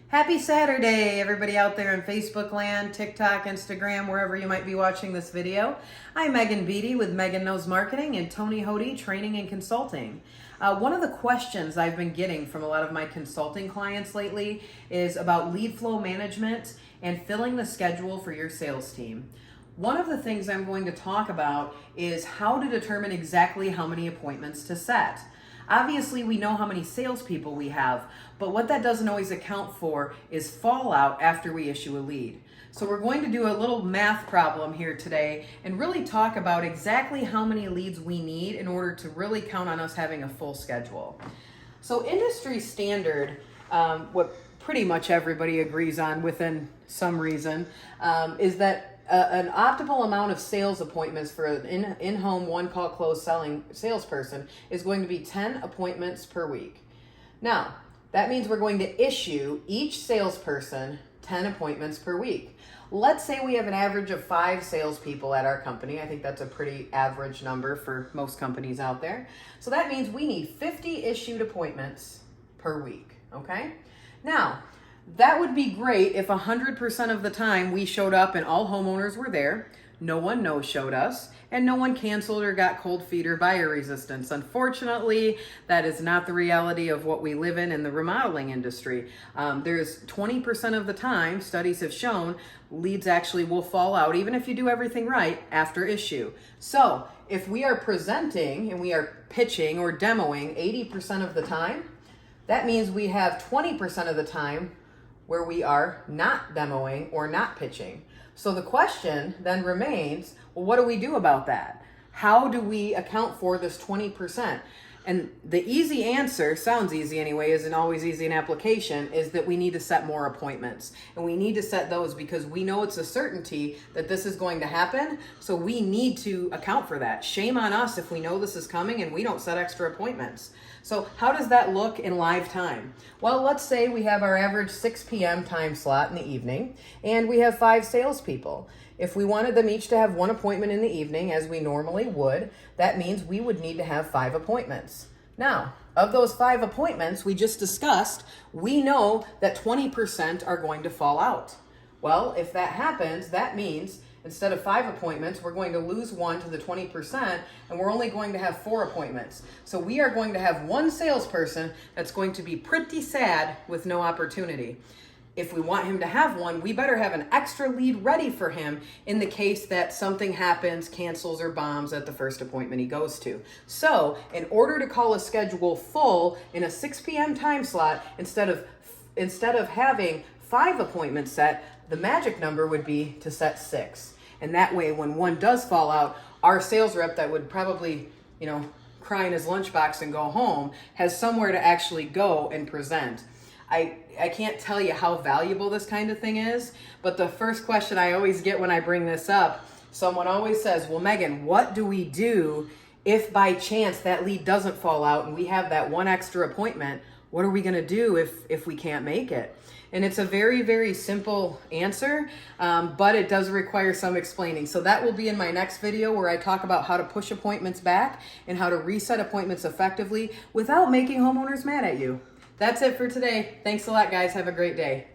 Happy Saturday, everybody out there in Facebook land, TikTok, Instagram, wherever you might be watching this video. I'm Megan Beatty with Megan Knows Marketing and Tony Hody Training and Consulting. One of the questions I've been getting from a lot of my consulting clients lately is about lead flow management and filling the schedule for your sales team. One of the things I'm going to talk about is how to determine exactly how many appointments to set. Obviously, we know how many salespeople we have, but what that doesn't always account for is fallout after we issue a lead. So we're going to do a little math problem here today and really talk about exactly how many leads we need in order to really count on us having a full schedule. So industry standard, what pretty much everybody agrees on within some reason, is that an optimal amount of sales appointments for an in-home one-call close selling salesperson is going to be 10 appointments per week. Now, that means we're going to issue each salesperson 10 appointments per week. Let's say we have an average of 5 salespeople at our company. I think that's a pretty average number for most companies out there. So that means we need 50 issued appointments per week, okay? Now, that would be great if 100% of the time we showed up and all homeowners were there, no one no-showed us, and no one canceled or got cold feet or buyer resistance. Unfortunately, that is not the reality of what we live in the remodeling industry. There's 20% of the time, studies have shown, leads actually will fall out, even if you do everything right, after issue. So if we are presenting and we are pitching or demoing 80% of the time, that means we have 20% of the time where we are not demoing or not pitching. So the question then remains, well, what do we do about that? How do we account for this 20%? And the easy answer, sounds easy anyway, isn't always easy in application, is that we need to set more appointments. And we need to set those because we know it's a certainty that this is going to happen. So we need to account for that. Shame on us if we know this is coming and we don't set extra appointments. So how does that look in live time? Well, let's say we have our average 6 p.m. time slot in the evening and we have 5 salespeople. If we wanted them each to have 1 appointment in the evening, as we normally would, that means we would need to have 5 appointments. Now, of those 5 appointments we just discussed, we know that 20% are going to fall out. Well, if that happens, that means instead of 5 appointments, we're going to lose 1 to the 20%, and we're only going to have 4 appointments. So we are going to have 1 salesperson that's going to be pretty sad with no opportunity. If we want him to have one, we better have an extra lead ready for him in the case that something happens, cancels or bombs at the first appointment he goes to. So in order to call a schedule full in a 6 p.m. time slot, instead of having 5 appointments set, the magic number would be to set 6. And that way, when one does fall out, our sales rep that would probably, cry in his lunchbox and go home has somewhere to actually go and present. I can't tell you how valuable this kind of thing is, but the first question I always get when I bring this up, someone always says, well, Megan, what do we do if by chance that lead doesn't fall out and we have that 1 extra appointment? What are we going to do if we can't make it? And it's a very, very simple answer, but it does require some explaining. So that will be in my next video where I talk about how to push appointments back and how to reset appointments effectively without making homeowners mad at you. That's it for today. Thanks a lot, guys. Have a great day.